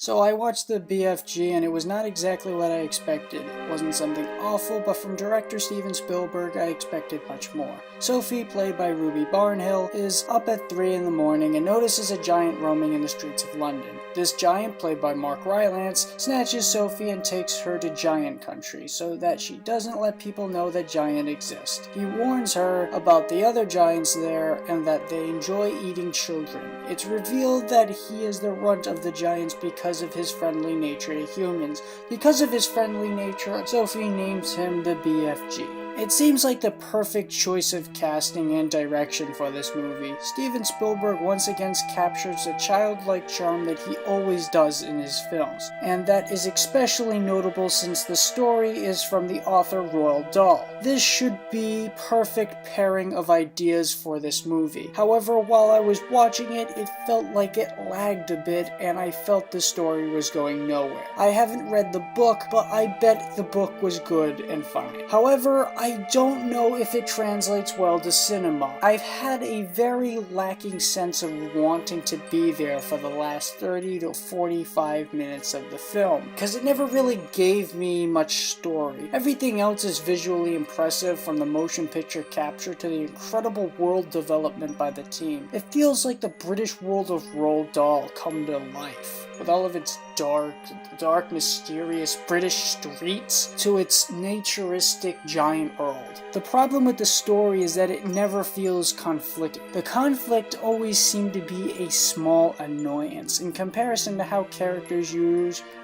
So I watched the BFG and it was not exactly what I expected. It wasn't something awful, but from director Steven Spielberg I expected much more. Sophie, played by Ruby Barnhill, is up at 3 in the morning and notices a giant roaming in the streets of London. This giant, played by Mark Rylance, snatches Sophie and takes her to Giant Country so that she doesn't let people know that giants exist. He warns her about the other giants there and that they enjoy eating children. It's revealed that he is the runt of the giants because of his friendly nature to humans. Because of his friendly nature, Sophie names him the BFG. It seems like the perfect choice of casting and direction for this movie. Steven Spielberg once again captures a childlike charm that he always does in his films, and that is especially notable since the story is from the author Roald Dahl. This should be perfect pairing of ideas for this movie. However, while I was watching it, it felt like it lagged a bit and I felt the story was going nowhere. I haven't read the book, but I bet the book was good and fine. However, I don't know if it translates well to cinema. I've had a very lacking sense of wanting to be there for the last 30 to 45 minutes of the film, because it never really gave me much story. Everything else is visually impressive, from the motion picture capture to the incredible world development by the team. It feels like the British world of Roald Dahl come to life, with all of its dark, mysterious British streets to its naturistic giant world. The problem with the story is that it never feels conflicted. The conflict always seemed to be a small annoyance in comparison to how characters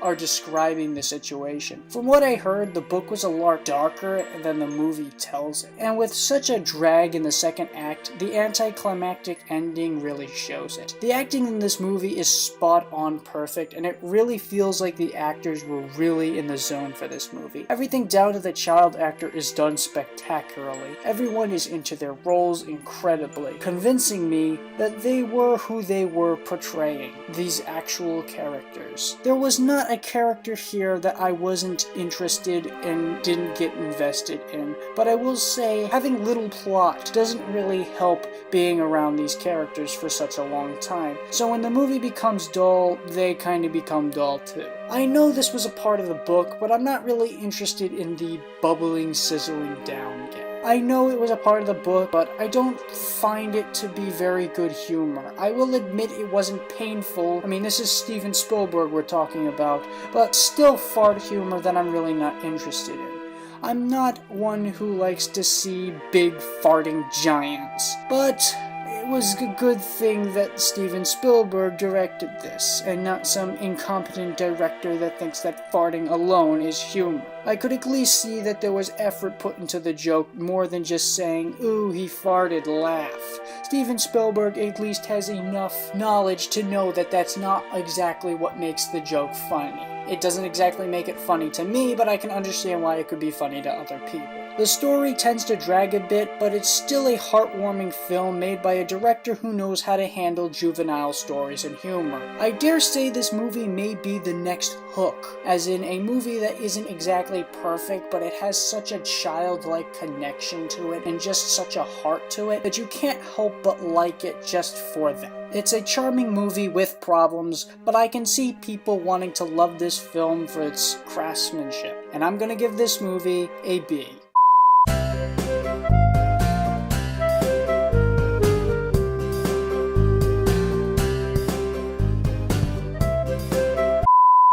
are describing the situation. From what I heard, the book was a lot darker than the movie tells it, and with such a drag in the second act, the anticlimactic ending really shows it. The acting in this movie is spot on perfect, and it really feels like the actors were really in the zone for this movie. Everything down to the child actor is done spectacularly. Everyone is into their roles incredibly, convincing me that they were who they were portraying, these actual characters. There was not a character here that I wasn't interested and didn't get invested in, but I will say having little plot doesn't really help being around these characters for such a long time. So when the movie becomes dull, they kind of become dull too. I know this was a part of the book, but I'm not really interested in the bubbling, sizzling down game. I know it was a part of the book, but I don't find it to be very good humor. I will admit it wasn't painful. I mean, this is Steven Spielberg we're talking about, but still fart humor that I'm really not interested in. I'm not one who likes to see big farting giants, but it was a good thing that Steven Spielberg directed this, and not some incompetent director that thinks that farting alone is humor. I could at least see that there was effort put into the joke more than just saying, "Ooh, he farted, laugh." Steven Spielberg at least has enough knowledge to know that that's not exactly what makes the joke funny. It doesn't exactly make it funny to me, but I can understand why it could be funny to other people. The story tends to drag a bit, but it's still a heartwarming film made by a director who knows how to handle juvenile stories and humor. I dare say this movie may be the next Hook, as in a movie that isn't exactly perfect, but it has such a childlike connection to it and just such a heart to it that you can't help but like it just for that. It's a charming movie with problems, but I can see people wanting to love this film for its craftsmanship, and I'm gonna give this movie a B.